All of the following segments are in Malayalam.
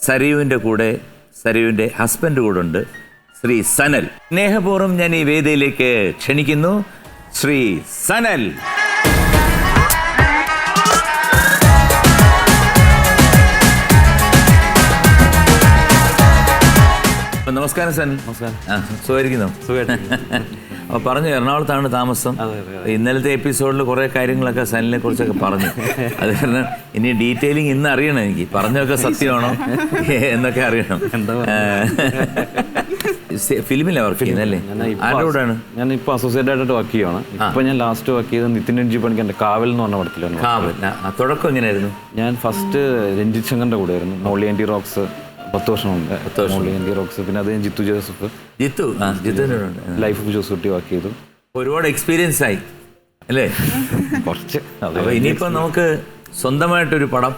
സരയുവിൻ്റെ കൂടെ സരയുവിൻ്റെ ഹസ്ബൻഡ് കൂടെ ഉണ്ട്, ശ്രീ സനൽ. സ്നേഹപൂർവ്വം ഞാൻ ഈ വേദിയിലേക്ക് ക്ഷണിക്കുന്നു ശ്രീ സനൽ. നമസ്കാരം സനൽ. നമസ്കാരം. സുഖമായിരിക്കുന്നു? അപ്പോൾ പറഞ്ഞു, എറണാകുളത്താണ് താമസം. ഇന്നലത്തെ എപ്പിസോഡിൽ കുറേ കാര്യങ്ങളൊക്കെ സനലിനെ കുറിച്ചൊക്കെ പറഞ്ഞു. അത് കാരണം ഇനി ഡീറ്റെയിലിംഗ് ഇന്ന് അറിയണം, എനിക്ക് പറഞ്ഞൊക്കെ സത്യമാണോ എന്നൊക്കെ അറിയണം. ഫിലിമിലാണ് വർക്ക് ചെയ്യുന്നല്ലേ? ആരുടെ കൂടെയാണ്? ഞാൻ ഇപ്പോൾ അസോസിയേറ്റ് ആയിട്ട് വർക്ക് ചെയ്യുകയാണ്. ഇപ്പോൾ ഞാൻ ലാസ്റ്റ് വർക്ക് ചെയ്തത് നിതിൻ രഞ്ജി പണിക്കൻ്റെ കാവൽ എന്ന് പറഞ്ഞ പടത്തിലാണ്. കാവൽ. തുടക്കം എങ്ങനെയായിരുന്നു? ഞാൻ ഫസ്റ്റ് രഞ്ജിത് ശങ്കറിൻ്റെ കൂടെ ആയിരുന്നു. മോളി ആൻറ്റി റോക്സ് 10 വർഷം മുമ്പ്. Molly aunty rocks. പിന്നെ അത് Jeethu Joseph, life of Josutty work ചെയ്തു. ഒരുപാട് എക്സ്പീരിയൻസ് ആയി അല്ലേ? കുറച്ച്. അപ്പോൾ ഇനിയിപ്പോൾ നമുക്ക് സ്വന്തമായിട്ടൊരു പടം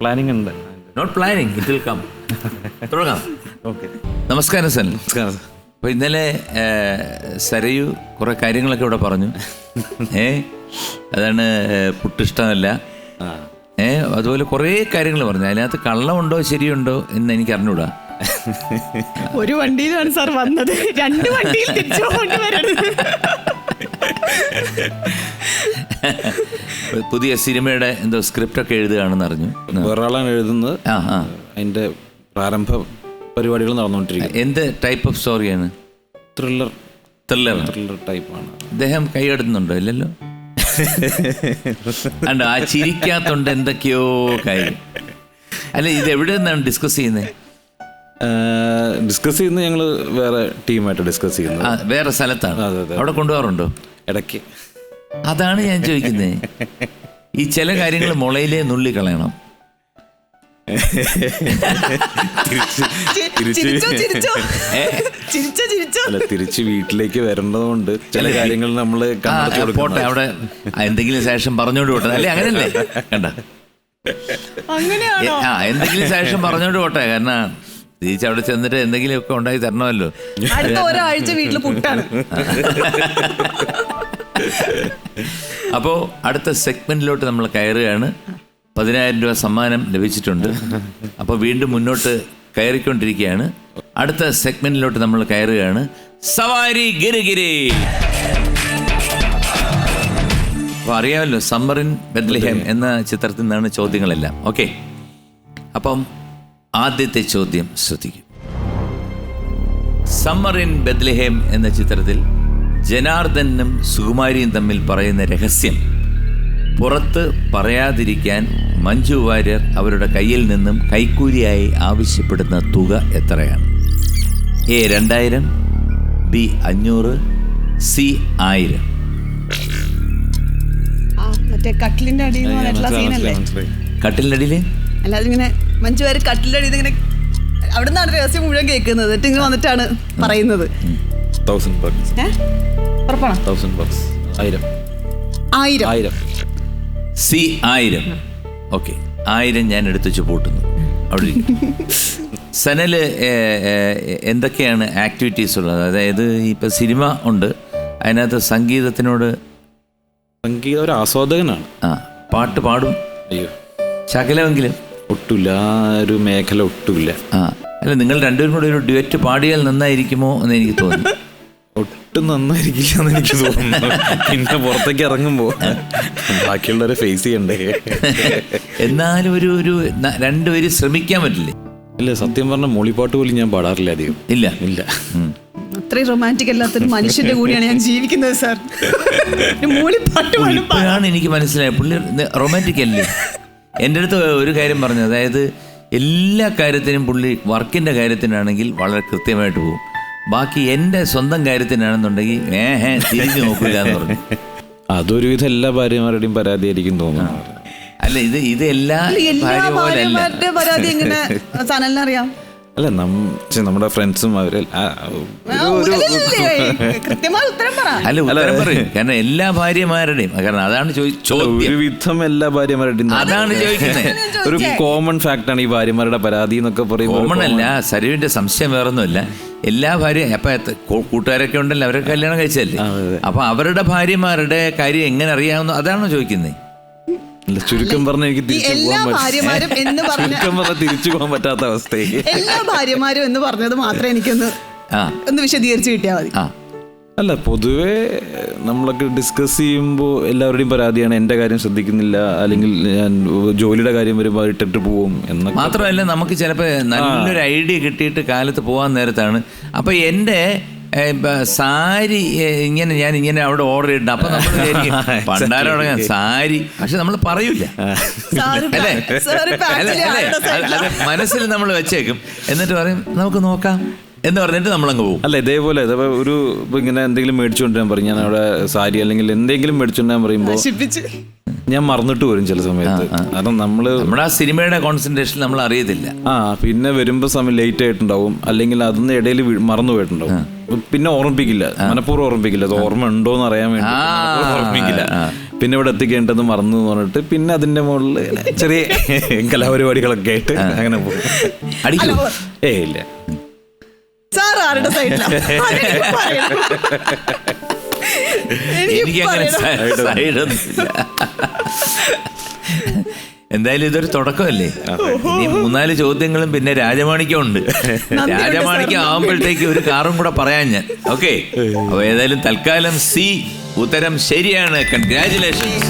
പ്ലാനിങ് ഉണ്ട്. Not planning, it will come. തുടങ്ങാം. ഓക്കെ. നമസ്കാരം സനൽ. നമസ്കാരം. അപ്പോൾ ഇന്നലെ സരയു കുറേ കാര്യങ്ങളൊക്കെ ഇവിടെ പറഞ്ഞു. അതാണ് പുട്ടിഷ്ടമല്ല, അതുപോലെ കുറേ കാര്യങ്ങൾ പറഞ്ഞു. അതിനകത്ത് കള്ളമുണ്ടോ ശരിയുണ്ടോ എന്ന് എനിക്ക് അറിഞ്ഞൂടാ. ഒരു വണ്ടിയിലാണ് സാർ വന്നത്, 2 വണ്ടിയിൽ പുതിയ സിനിമയുടെ എന്തോ സ്ക്രിപ്റ്റ് ഒക്കെ എഴുതുകയാണെന്ന് അറിഞ്ഞു. വേറൊരാളാണ് എഴുതുന്നത്. അതിൻ്റെ പ്രാരംഭ പരിപാടികൾ നടന്നുകൊണ്ടിരിക്കും. എന്ത് ടൈപ്പ് ഓഫ് സ്റ്റോറിയാണ്? ത്രില്ലർ ടൈപ്പാണ്. അദ്ദേഹം കൈകടത്തുന്നുണ്ടോ? ഇല്ലല്ലോ. അല്ല, ആ ചിരിക്കാത്തോണ്ട് എന്തൊക്കെയോ കാര്യം. അല്ല, ഇത് എവിടെ നിന്നാണ് ഡിസ്കസ് ചെയ്യുന്നത്? ഞങ്ങൾ വേറെ ടീമായിട്ട് ഡിസ്കസ് ചെയ്യുന്നത്. വേറെ സ്ഥലത്താണ്? അവിടെ കൊണ്ടുപോകാറുണ്ടോ? ഇടയ്ക്ക്. അതാണ് ഞാൻ ചോദിക്കുന്നത്. ഈ ചില കാര്യങ്ങൾ മുളയിലേ നുള്ളി കളയണം. തിരിച്ച് വീട്ടിലേക്ക് വരേണ്ടതുകൊണ്ട് ചില കാര്യങ്ങൾ നമ്മള് പോട്ടെ, അവിടെ എന്തെങ്കിലും ശേഷം പറഞ്ഞോണ്ട് പോട്ടെ. അല്ലേ, അങ്ങനല്ലേ? കണ്ട, എന്തെങ്കിലും ശേഷം പറഞ്ഞോണ്ട് പോട്ടെ. കാരണം തിരിച്ച് അവിടെ ചെന്നിട്ട് എന്തെങ്കിലുമൊക്കെ ഉണ്ടാക്കി തരണമല്ലോ. ഒരാഴ്ച വീട്ടിൽ പുട്ടാണ്. അപ്പോൾ അടുത്ത സെഗ്മെന്റിലോട്ട് നമ്മൾ കയറുകയാണ്. 10,000 രൂപ സമ്മാനം ലഭിച്ചിട്ടുണ്ട്. അപ്പോൾ വീണ്ടും മുന്നോട്ട് കയറിക്കൊണ്ടിരിക്കുകയാണ്. അടുത്ത സെഗ്മെന്റിലോട്ട് നമ്മൾ കയറുകയാണ്. സവാരി ഗിരിഗിരി. അപ്പോൾ അറിയാമല്ലോ, സമ്മർ ഇൻ ബെത്ലഹേം എന്ന ചിത്രത്തിൽ നിന്നാണ് ചോദ്യങ്ങളെല്ലാം. ഓക്കെ, അപ്പം ആദ്യത്തെ ചോദ്യം ശ്രദ്ധിക്കും. സമ്മർ ഇൻ ബെത്ലഹേം എന്ന ചിത്രത്തിൽ ജനാർദ്ദനും സുകുമാരിയും തമ്മിൽ പറയുന്ന രഹസ്യം പുറത്ത് പറയാതിരിക്കാൻ മഞ്ജു വാര്യർ അവരുടെ കയ്യിൽ നിന്നും കൈക്കൂലിയായി ആവശ്യപ്പെടുന്ന തുക എത്രയാണ്? A 2000, B 500, C 1000. മറ്റേ കട്ടിലിന്റെ അടിയിൽ സീനല്ലേ? കട്ടിലിന്റെ അടിയിൽ അല്ലാതെ ഇങ്ങനെ മഞ്ജു വാര്യർ കട്ടിലിന്റെ അടിയിൽ ഇങ്ങനെ അവിടെ നിന്നാണ് രഹസ്യം മുഴുവൻ കേൾക്കുന്നത്. എന്നിട്ട് ഇങ്ങനെ വന്നിട്ടാണ് പറയുന്നത്. 1000 bucks. ഉറപ്പാണോ? 1000 bucks. 1000. C 1000. ഓക്കെ, 1000 ഞാൻ എടുത്തുവെച്ച് പൂട്ടുന്നു. അവിടെ സനല് എന്തൊക്കെയാണ് ആക്ടിവിറ്റീസ് ഉള്ളത്? അതായത് ഇപ്പം സിനിമ ഉണ്ട്, അതിനകത്ത് സംഗീതത്തിനോട് ഒരു ആസ്വാദകനാണ്. പാട്ട് പാടും? അയ്യോ, ശകലമെങ്കിലും? ഒട്ടുമില്ല, ഒരു മേഖല ഒട്ടുമില്ല. അല്ല, നിങ്ങൾ രണ്ടുപേരും കൂടെ ഒരു ഡ്യുവറ്റ് പാടിയാൽ നന്നായിരിക്കുമോ എന്ന് എനിക്ക് തോന്നി. ഒട്ടും നന്നായിരിക്കില്ല എന്ന് എനിക്ക് തോന്നുന്നു. പിന്നെ പുറത്തേക്ക് ഇറങ്ങുമ്പോൾ ബാക്കിയുള്ളവരെ ഫേസ് ചെയ്യണ്ടേ. എന്നാലും ഒരു രണ്ടുപേരും ശ്രമിക്കാൻ പറ്റില്ലേ? ഇല്ല, സത്യം പറഞ്ഞ മോളിപ്പാട്ട് പോലും ഞാൻ പാടാറില്ല അധികം. ഇല്ല. അത്രയും റൊമാൻറ്റിക് അല്ലാത്തൊരു മനുഷ്യന്റെ കൂടിയാണ് ഞാൻ ജീവിക്കുന്നത് സാർ. ഇപ്പോഴാണ് എനിക്ക് മനസ്സിലായത് പുള്ളി റൊമാൻറ്റിക് അല്ലേ. എൻ്റെ അടുത്ത് ഒരു കാര്യം പറഞ്ഞു, അതായത് എല്ലാ കാര്യത്തിനും പുള്ളി വർക്കിൻ്റെ കാര്യത്തിനാണെങ്കിൽ വളരെ കൃത്യമായിട്ട് പോകും, ബാക്കി എൻ്റെ സ്വന്തം കാര്യത്തിനാണെന്നുണ്ടെങ്കിൽ തിരിഞ്ഞു നോക്കില്ല എന്ന് പറഞ്ഞു. അതൊരുവിധം എല്ലാ ഭാര്യമാരുടെയും പരാതിയായിരിക്കും തോന്നുന്നു. അല്ല, ഇത് എല്ലാ ഭാര്യമാരുടെ പരാതി എങ്ങനെ സനലിനറിയാം? അല്ല, നമ്മുടെ ഫ്രണ്ട്സും അവര് കൃത്യമായ ഉത്തരം പറ. അല്ല, ഉത്തരം പറയും. കാരണം എല്ലാ ഭാര്യമാരുടെയും, കാരണം അതാണ് ഒരുവിധം എല്ലാ ഭാര്യമാരുടെയും അതാണ് ചോദിക്കുന്നത്. ഒരു കോമൺ ഫാക്ട് ആണ് ഈ ഭാര്യമാരുടെ പരാതി എന്നൊക്കെ പറയുമ്പോൾ. കോമൺ അല്ല, സരുവിന്റെ സംശയം വേറൊന്നുമില്ല. എല്ലാ ഭാര്യ അപ്പൊ കൂട്ടുകാരൊക്കെ ഉണ്ടല്ലോ, അവരൊക്കെ കല്യാണം കഴിച്ചല്ലേ. അപ്പൊ അവരുടെ ഭാര്യമാരുടെ കാര്യം എങ്ങനെ അറിയാവുന്ന, അതാണോ ചോദിക്കുന്നത്? അല്ല, ചുരുക്കം പറഞ്ഞ എനിക്ക് ഈ തിരിച്ചു എല്ലാ പോകാൻ ഭാര്യമാരും എന്ന് പറഞ്ഞ ചുരുക്കം പറഞ്ഞ തിരിച്ചു പോകാൻ പറ്റാത്ത അവസ്ഥയ്ക്ക്. എല്ലാ ഭാര്യമാരും എന്ന് പറഞ്ഞത് മാത്രമേ എനിക്കൊന്ന് ആ ഒന്ന് വിശദീകരിച്ച് കിട്ടിയാൽ മതി. ആ അല്ല, പൊതുവേ നമ്മളൊക്കെ ഡിസ്കസ് ചെയ്യുമ്പോൾ എല്ലാവരുടെയും പരാതിയാണ് എൻ്റെ കാര്യം ശ്രദ്ധിക്കുന്നില്ല, അല്ലെങ്കിൽ ഞാൻ ജോലിയുടെ കാര്യം വരുമ്പോൾ ഇട്ടിട്ട് പോവും എന്നൊക്കെ. മാത്രമല്ല നമുക്ക് ചിലപ്പോൾ നല്ലൊരു ഐഡിയ കിട്ടിയിട്ട് കാലത്ത് പോകാൻ നേരത്താണ് അപ്പോൾ എൻ്റെ സാരി ഞാൻ ഇങ്ങനെ അവിടെ ഓർഡർ ചെയ്തിട്ടുണ്ട്. അപ്പൊ നമ്മൾ പണ്ടാരം തുടങ്ങാൻ സാരി, പക്ഷെ നമ്മൾ പറയൂല അല്ലേ, അതെ മനസ്സിൽ നമ്മൾ വെച്ചേക്കും. എന്നിട്ട് പറയും നമുക്ക് നോക്കാം എന്ന് പറഞ്ഞിട്ട് നമ്മളങ്ങ് പോകും. അല്ല, ഇതേപോലെ ഒരു ഇങ്ങനെ എന്തെങ്കിലും മേടിച്ചുകൊണ്ടിരാൻ പറയും, ഞാൻ അവിടെ സാരി അല്ലെങ്കിൽ എന്തെങ്കിലും മേടിച്ചുകൊണ്ടിരാൻ പറയുമ്പോൾ ഞാൻ മറന്നിട്ട് വരും ചില സമയത്ത്. കാരണം നമ്മുടെ ആ സിനിമയുടെ കോൺസെൻട്രേഷൻ നമ്മൾ അറിയത്തില്ല. പിന്നെ വരുമ്പോ സമയം ലേറ്റ് ആയിട്ടുണ്ടാവും, അല്ലെങ്കിൽ അതൊന്നും ഇടയിൽ മറന്നു പോയിട്ടുണ്ടാവും. പിന്നെ ഓർമ്മിപ്പിക്കില്ല, മനഃപൂർവ്വം ഓർമ്മിപ്പിക്കില്ല, അത് ഓർമ്മ ഉണ്ടോന്ന് അറിയാൻ വേണ്ടി ഓർമ്മിപ്പിക്കില്ല. പിന്നെ ഇവിടെ എത്തിക്കേണ്ടത് മറന്നു എന്ന് പറഞ്ഞിട്ട് പിന്നെ അതിന്റെ മുകളിൽ ചെറിയ കലാപരിപാടികളൊക്കെ ആയിട്ട് അങ്ങനെ പോകും. അടിക്കോ? ഇല്ല. സാർ ആരുടെ സൈഡിലാണ്? എനിക്കങ്ങനെ സൈഡൊന്നുമില്ല. എന്തായാലും ഇതൊരു തുടക്കമല്ലേ. ഇനി 3-4 ചോദ്യങ്ങളും പിന്നെ രാജമാണിക്യം ഉണ്ട്. രാജമാണിക്യം ആവുമ്പോഴത്തേക്ക് ഒരു കാറും കൂടെ പറയാൻ ഞാൻ. ഓക്കെ, അപ്പൊ ഏതായാലും തൽക്കാലം സി ഉത്തരം ശരിയാണ്. കൺഗ്രാറ്റുലേഷൻസ്.